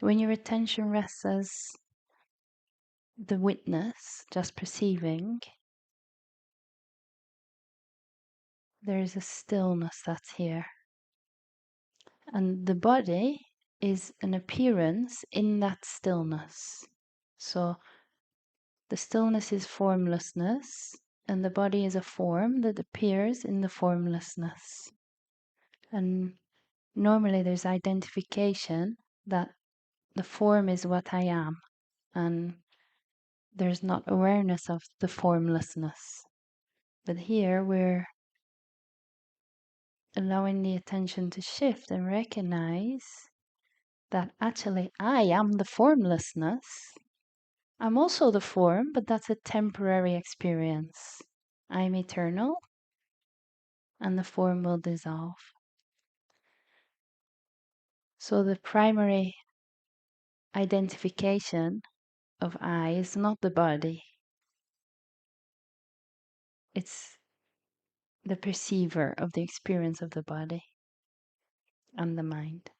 When your attention rests as the witness, just perceiving, there is a stillness that's here. And the body is an appearance in that stillness. So the stillness is formlessness, and the body is a form that appears in the formlessness. And normally there's identification that the form is what I am, and there's not awareness of the formlessness. But here we're allowing the attention to shift and recognize that actually I am the formlessness. I'm also the form, but that's a temporary experience. I'm eternal, and the form will dissolve. So the primary identification of I is not the body, it's the perceiver of the experience of the body and the mind.